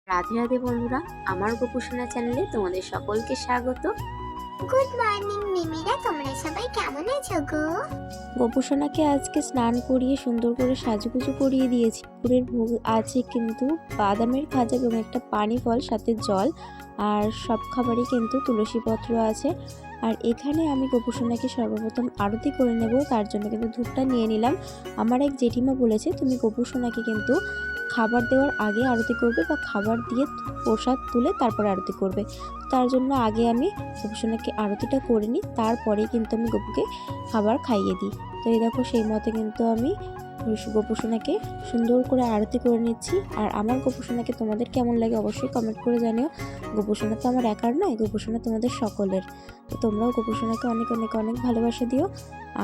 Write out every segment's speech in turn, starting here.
রাধে রাধে বন্ধুরা, আমার গোপুসোনা চ্যানেলে তোমাদের সকলকে স্বাগত। গুড মর্নিং মিমিরা, তোমরা সবাই কেমন আছো গো? গোপুসোনাকে আজকে স্নান করিয়ে সুন্দর করে সাজুগুজু করিয়ে দিয়েছি। দুপুরের ভোগ আছে কিন্তু বাদামের খাজা এবং একটা পানি ফল সাথে জল, আর সব খাবারই কিন্তু তুলসী পত্র আছে। আর এখানে আমি গোপুসোনাকে সর্বপ্রথম আরতি করে নেব, তার জন্য কিন্তু ধূপটা নিয়ে নিলাম। আমার এক জেঠিমা বলেছে তুমি গোপুসোনাকে কিন্তু খাবার দেওয়ার আগে আরতি করবে বা খাবার দিয়ে প্রসাদ তুলে তারপরে আরতি করবে। তার জন্য আগে আমি গোপুসোনাকে আরতিটা করে নিই, তারপরে কিন্তু আমি গপুকে খাবার খাইয়ে দিই। তো এই দেখো সেই মতে কিন্তু আমি গোপুসোনাকে সুন্দর করে আরতি করে নিচ্ছি। আর আমার গোপুসোনাকে তোমাদের কেমন লাগে অবশ্যই কমেন্ট করে জানিও। গোপুসোনা তো আমার একার নয়, গোপুসোনা তোমাদের সকলের। তো তোমরাও গোপুসোনাকে অনেক অনেক অনেক ভালোবাসা দিও,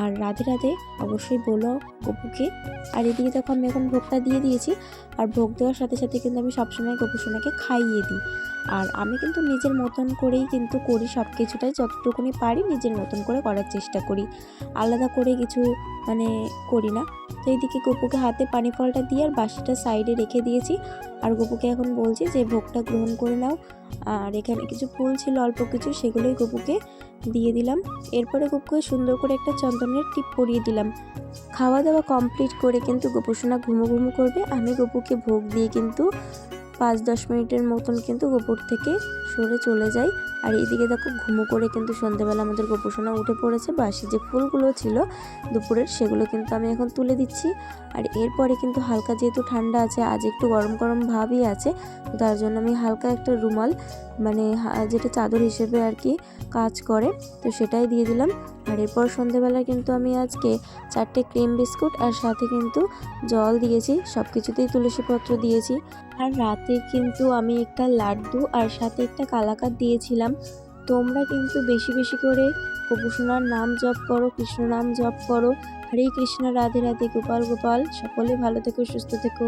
আর রাধে রাধে অবশ্যই বলো গপুকে। আর এদিকে দেখো আমি এখন ভোগটা দিয়ে দিয়েছি, আর ভোগ দেওয়ার সাথে সাথে কিন্তু আমি সবসময় গোপুসোনাকে খাইয়ে দিই। আর আমি কিন্তু নিজের মতন করেই কিন্তু করি সব কিছুটাই, যতটুকুনি পারি নিজের মতন করে করার চেষ্টা করি, আলাদা করে কিছু করি না। তো এইদিকে গপুকে হাতে পানি ফলটা দিয়ে আর বাসিটা সাইডে রেখে দিয়েছি। আর গপুকে এখন বলছি যে ভোগটা গ্রহণ করে নাও। আর এখানে কিছু ফুল ছিল অল্প কিছু, সেগুলোই গপুকে দিয়ে দিলাম। এরপরে গপুকে সুন্দর করে একটা চন্দনের টিপ পরিয়ে দিলাম। খাওয়া দাওয়া কমপ্লিট করে কিন্তু গোপুসোনা ঘুমো ঘুমো করবে। আমি গপুকে ভোগ দিয়ে কিন্তু 5-10 মিনিটের মতন কিন্তু গোপুর থেকে সরে চলে যাই। আর এইদিকে দেখো ঘুমো করে কিন্তু সন্ধ্যেবেলা আমাদের গোপুসোনা উঠে পড়েছে। বাসি যে ফুলগুলো ছিল দুপুরের, সেগুলো কিন্তু আমি এখন তুলে দিচ্ছি। আর এরপরে কিন্তু হালকা, যেহেতু ঠান্ডা আছে, আজ একটু গরম গরম ভাবই আছে, তো তার জন্য আমি হালকা একটা রুমাল, যেটা চাদর হিসেবে আর কি কাজ করে, তো সেটাই দিয়ে দিলাম। আর এরপর সন্ধ্যেবেলায় কিন্তু আমি আজকে 4টে ক্রিম বিস্কুট আর সাথে কিন্তু জল দিয়েছি, সব কিছুতেই তুলসীপত্র দিয়েছি। আর রাতে কিন্তু আমি একটা লাড্ডু আর সাথে একটা কালাকাঁদ দিয়েছিলাম। তোমরা কিন্তু বেশি বেশি করে গোপুসোনার নাম জপ করো, কৃষ্ণ নাম জপ করো। হরে কৃষ্ণ, রাধে রাধে, গোপাল গোপাল। সকলে ভালো থেকো, সুস্থ থেকো।